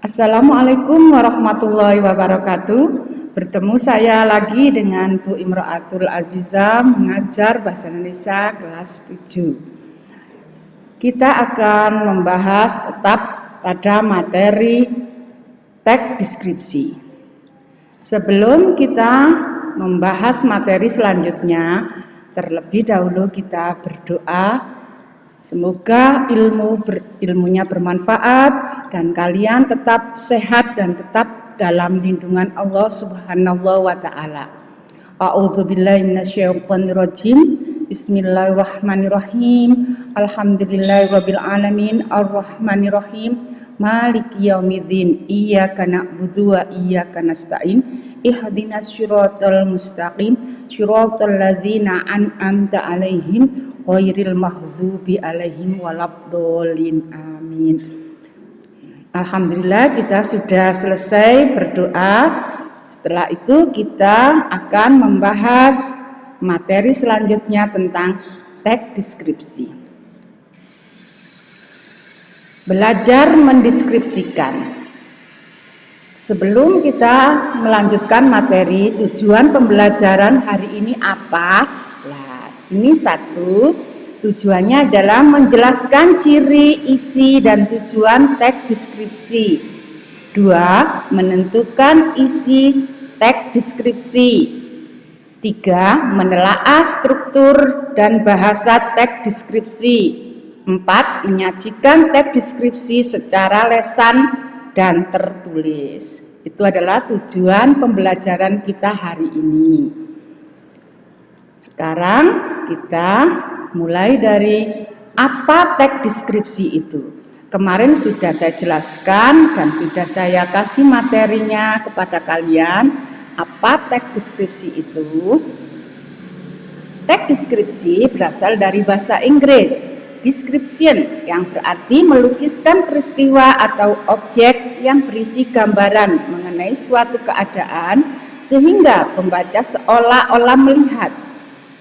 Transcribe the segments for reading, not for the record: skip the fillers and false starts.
Assalamualaikum warahmatullahi wabarakatuh. Bertemu saya lagi dengan Bu Imro'atul Aziza mengajar Bahasa Indonesia kelas 7. Kita akan membahas tetap pada materi teks deskripsi. Sebelum kita membahas materi selanjutnya, terlebih dahulu kita berdoa. Semoga ilmunya bermanfaat dan kalian tetap sehat dan tetap dalam lindungan Allah Subhanahu wa taala. A'udzubillahi minasyaitonirrajim. Bismillahirrahmanirrahim. Alhamdulillahirabbil alamin arrahmanirrahim maliki yaumiddin iyyaka na'budu wa iyyaka nasta'in ihdinas siratal mustaqim siratal ladzina an'amta 'alaihim ghairil maghdubi 'alaihim waladdallin. Amin. Alhamdulillah kita sudah selesai berdoa. Setelah itu kita akan membahas materi selanjutnya tentang teks deskripsi. Belajar mendeskripsikan. Sebelum kita melanjutkan materi, tujuan pembelajaran hari ini apa? Nah, ini satu, tujuannya adalah menjelaskan ciri, isi, dan tujuan teks deskripsi. Dua, menentukan isi teks deskripsi. Tiga, menelaah struktur dan bahasa teks deskripsi. Empat, menyajikan teks deskripsi secara lesan dan tertulis. Itu adalah tujuan pembelajaran kita hari ini. Sekarang kita mulai dari apa teks deskripsi itu. Kemarin sudah saya jelaskan dan sudah saya kasih materinya kepada kalian. Apa teks deskripsi itu? Teks deskripsi berasal dari bahasa Inggris description, yang berarti melukiskan peristiwa atau objek yang berisi gambaran mengenai suatu keadaan sehingga pembaca seolah-olah melihat,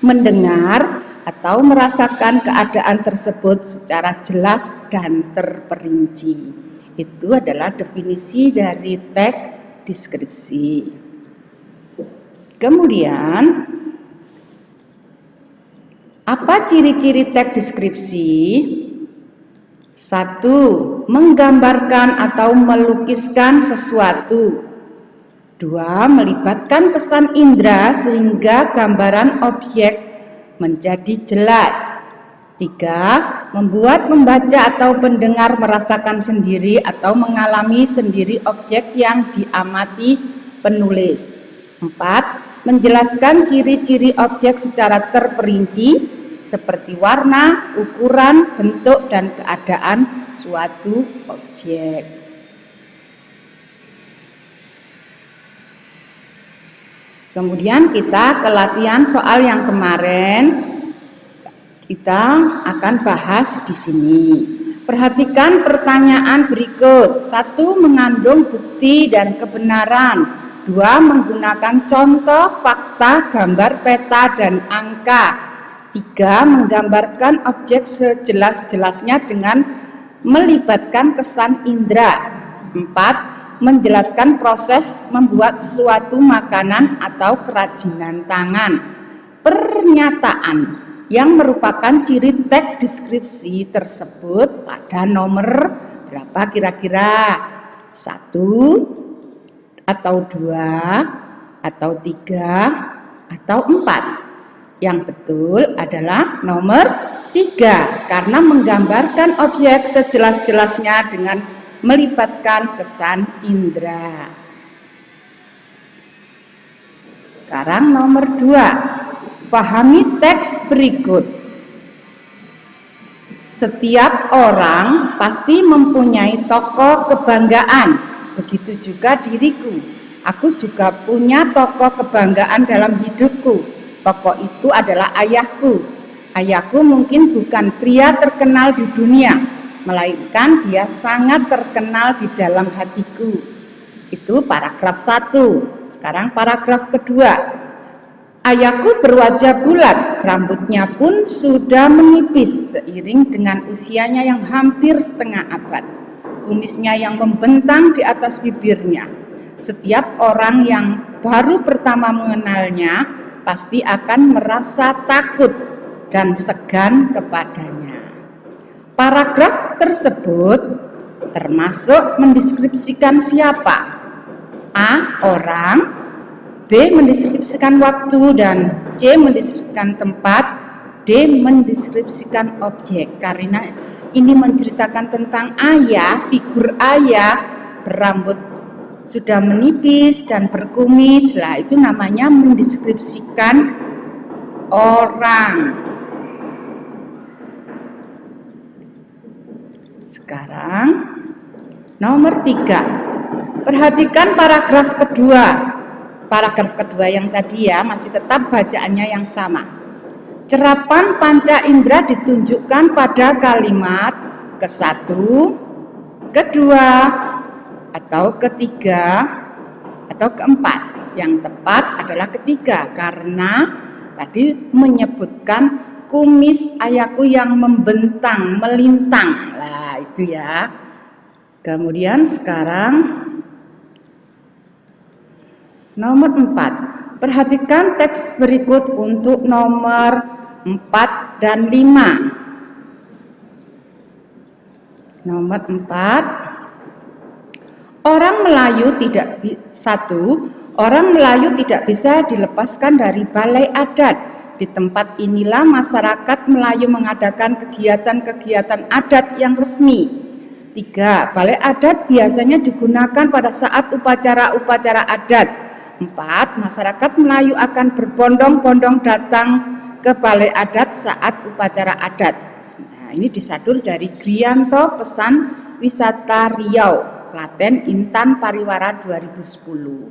mendengar, atau merasakan keadaan tersebut secara jelas dan terperinci. Itu adalah definisi dari teks deskripsi. Kemudian, apa ciri-ciri teks deskripsi? Satu, menggambarkan atau melukiskan sesuatu. Dua, melibatkan kesan indera sehingga gambaran objek menjadi jelas. Tiga, membuat pembaca atau pendengar merasakan sendiri atau mengalami sendiri objek yang diamati penulis. Empat, menjelaskan ciri-ciri objek secara terperinci seperti warna, ukuran, bentuk, dan keadaan suatu objek. Kemudian kita ke latihan soal yang kemarin kita akan bahas di sini. Perhatikan pertanyaan berikut. Satu, mengandung bukti dan kebenaran. Dua, menggunakan contoh, fakta, gambar, peta, dan angka. Tiga, menggambarkan objek sejelas-jelasnya dengan melibatkan kesan indera. Empat, menjelaskan proses membuat suatu makanan atau kerajinan tangan. Pernyataan yang merupakan ciri teks deskripsi tersebut pada nomor berapa kira-kira? Satu, atau dua, atau tiga, atau empat. Yang betul adalah nomor 3, karena menggambarkan objek sejelas-jelasnya dengan melibatkan kesan indera. Sekarang nomor 2, pahami teks berikut. Setiap orang pasti mempunyai tokoh kebanggaan, begitu juga diriku. Aku juga punya tokoh kebanggaan dalam hidupku. Tokoh itu adalah ayahku. Ayahku mungkin bukan pria terkenal di dunia, melainkan dia sangat terkenal di dalam hatiku. Itu paragraf 1. Sekarang paragraf kedua. Ayahku berwajah bulat, rambutnya pun sudah menipis seiring dengan usianya yang hampir setengah abad. kumisnya yang membentang di atas bibirnya. Setiap orang yang baru pertama mengenalnya pasti akan merasa takut dan segan kepadanya. Paragraf tersebut termasuk mendeskripsikan siapa? A. Orang, B. mendeskripsikan waktu, dan C. mendeskripsikan tempat, D. mendeskripsikan objek. Karena ini menceritakan tentang ayah, figur ayah berambut sudah menipis dan berkumis, lah itu namanya mendeskripsikan orang. Sekarang nomor 3. Perhatikan paragraf kedua. Paragraf kedua yang tadi ya, masih tetap bacaannya yang sama. Cerapan panca indera ditunjukkan pada kalimat ke-1, kedua, atau ketiga, atau keempat. Yang tepat adalah ketiga, karena tadi menyebutkan kumis ayahku yang membentang, melintang. Lah itu ya. Kemudian sekarang nomor 4. Perhatikan teks berikut untuk nomor 4 dan 5. Nomor 4. Orang Melayu tidak bisa dilepaskan dari balai adat. Di tempat inilah masyarakat Melayu mengadakan kegiatan-kegiatan adat yang resmi. 3. Balai adat biasanya digunakan pada saat upacara-upacara adat. 4. Masyarakat Melayu akan berbondong-bondong datang ke balai adat saat upacara adat. Nah, ini disadur dari Grianto Pesan Wisata Riau, Klaten, Intan Pariwara 2010.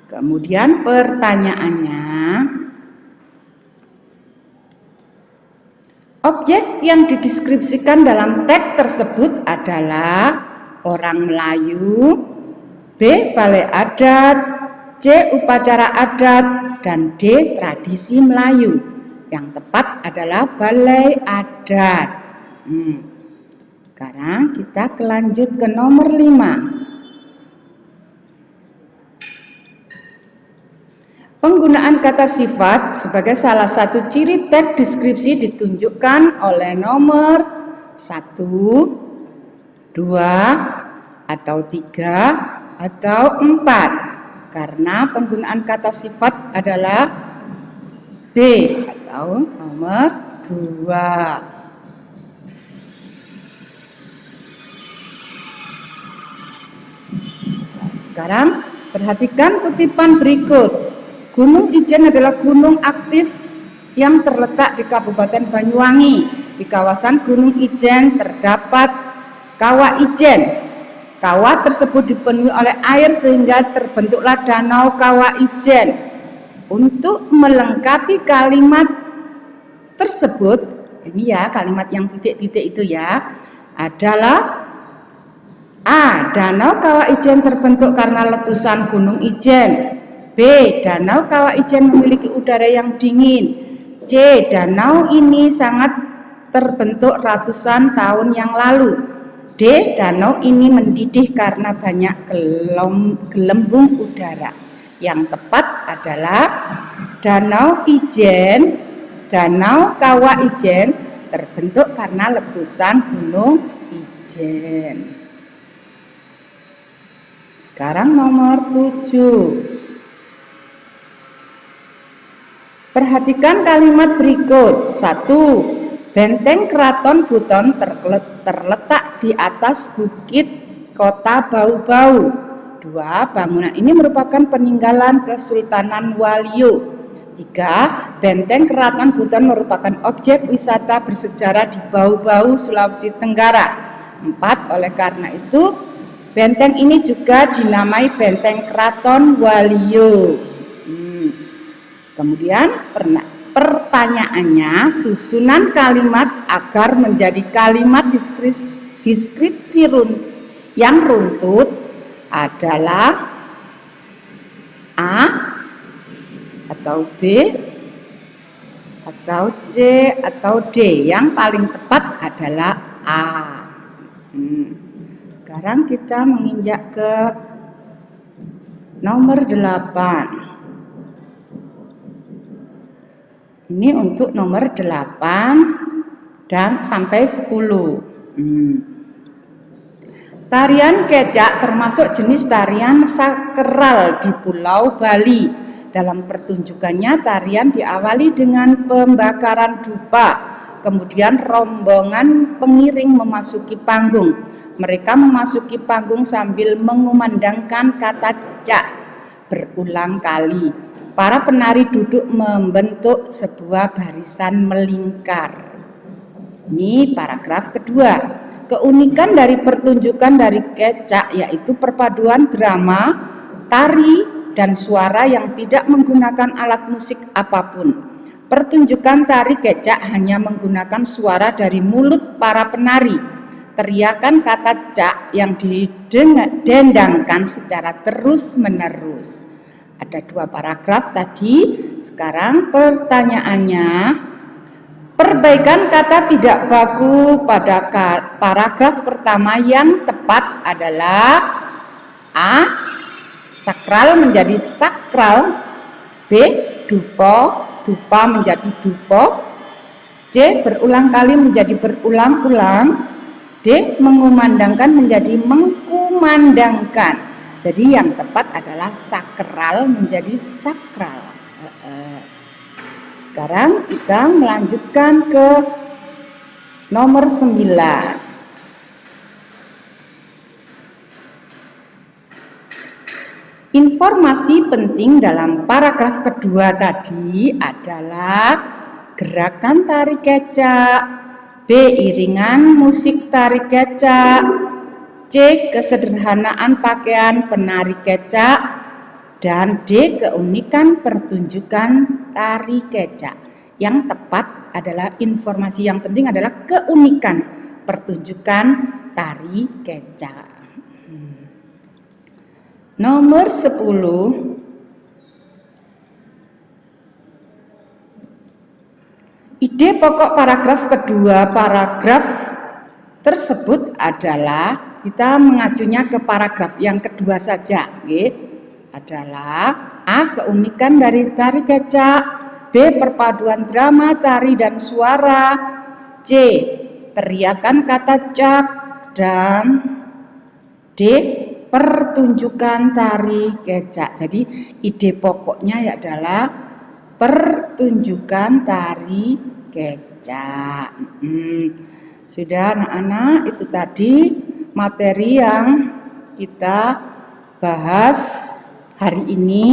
Kemudian pertanyaannya, objek yang dideskripsikan dalam teks tersebut adalah orang Melayu, B. balai adat, C. upacara adat, dan D. tradisi Melayu. Yang tepat adalah balai adat. Sekarang kita lanjut ke nomor 5. Penggunaan kata sifat sebagai salah satu ciri teks deskripsi ditunjukkan oleh nomor 1, 2, atau 3, atau 4. Karena penggunaan kata sifat adalah B atau nomor 2. Sekarang perhatikan kutipan berikut. Gunung Ijen adalah gunung aktif yang terletak di Kabupaten Banyuwangi. Di kawasan Gunung Ijen terdapat Kawah Ijen. Kawah tersebut dipenuhi oleh air sehingga terbentuklah Danau Kawah Ijen. Untuk melengkapi kalimat tersebut, ini ya kalimat yang titik-titik itu ya, adalah A. Danau Kawah Ijen terbentuk karena letusan Gunung Ijen. B. Danau Kawah Ijen memiliki udara yang dingin. C. Danau ini sangat terbentuk ratusan tahun yang lalu. D. Danau ini mendidih karena banyak gelembung udara. Yang tepat adalah Danau Kawah Ijen terbentuk karena letusan Gunung Ijen. Sekarang nomor 7. Perhatikan kalimat berikut. 1. Benteng Keraton Buton terletak di atas bukit kota Bau-Bau. 2. Bangunan ini merupakan peninggalan Kesultanan Waluyo. 3. Benteng Keraton Buton merupakan objek wisata bersejarah di Bau-Bau, Sulawesi Tenggara. 4. Oleh karena itu, benteng ini juga dinamai Benteng Keraton Waluyo. Kemudian pertanyaannya, susunan kalimat agar menjadi kalimat deskripsi yang runtut adalah A atau B atau C atau D. Yang paling tepat adalah A. Sekarang kita menginjak ke nomor 8. Ini untuk nomor 8 dan sampai 10. Tarian kecak termasuk jenis tarian sakral di Pulau Bali. Dalam pertunjukannya, tarian diawali dengan pembakaran dupa, kemudian rombongan pengiring memasuki panggung. Mereka memasuki panggung sambil mengumandangkan kata cak berulang kali. Para penari duduk membentuk sebuah barisan melingkar. Ini paragraf kedua. Keunikan dari pertunjukan dari kecak yaitu perpaduan drama, tari, dan suara yang tidak menggunakan alat musik apapun. Pertunjukan tari kecak hanya menggunakan suara dari mulut para penari. Teriakan kata cak yang didendangkan secara terus-menerus. Ada 2 paragraf tadi. Sekarang pertanyaannya, perbaikan kata tidak baku pada paragraf pertama yang tepat adalah A. Sakral menjadi sakral, B. Dupo, dupa menjadi dupo, C. Berulang kali menjadi berulang-ulang, D. Mengumandangkan menjadi mengkumandangkan. Jadi yang tepat adalah sakral menjadi sakral. Sekarang kita melanjutkan ke nomor 9. Informasi penting dalam paragraf kedua tadi adalah gerakan tari kecak, B. Iringan musik tari kecak, C. Kesederhanaan pakaian penari kecak, dan D. Keunikan pertunjukan tari kecak. Yang tepat adalah informasi yang penting adalah keunikan pertunjukan tari kecak. Nomor 10. Ide pokok paragraf kedua paragraf tersebut adalah kita mengacunya ke paragraf yang kedua saja, adalah A. Keunikan dari tari kecak, B. Perpaduan drama, tari, dan suara, C. Teriakan kata cak, dan D. Pertunjukan tari kecak. Jadi ide pokoknya adalah pertunjukan tari kecak. Sudah anak-anak, itu tadi materi yang kita bahas hari ini.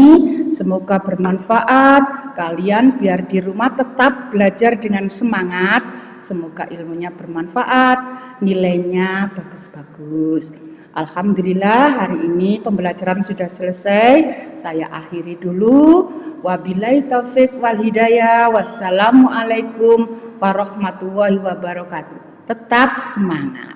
Semoga bermanfaat. Kalian biar di rumah tetap belajar dengan semangat. Semoga ilmunya bermanfaat, nilainya bagus-bagus. Alhamdulillah hari ini pembelajaran sudah selesai. Saya akhiri dulu. Wabillahi taufik wal hidayah. Wassalamualaikum warahmatullahi wabarakatuh. Tetap semangat.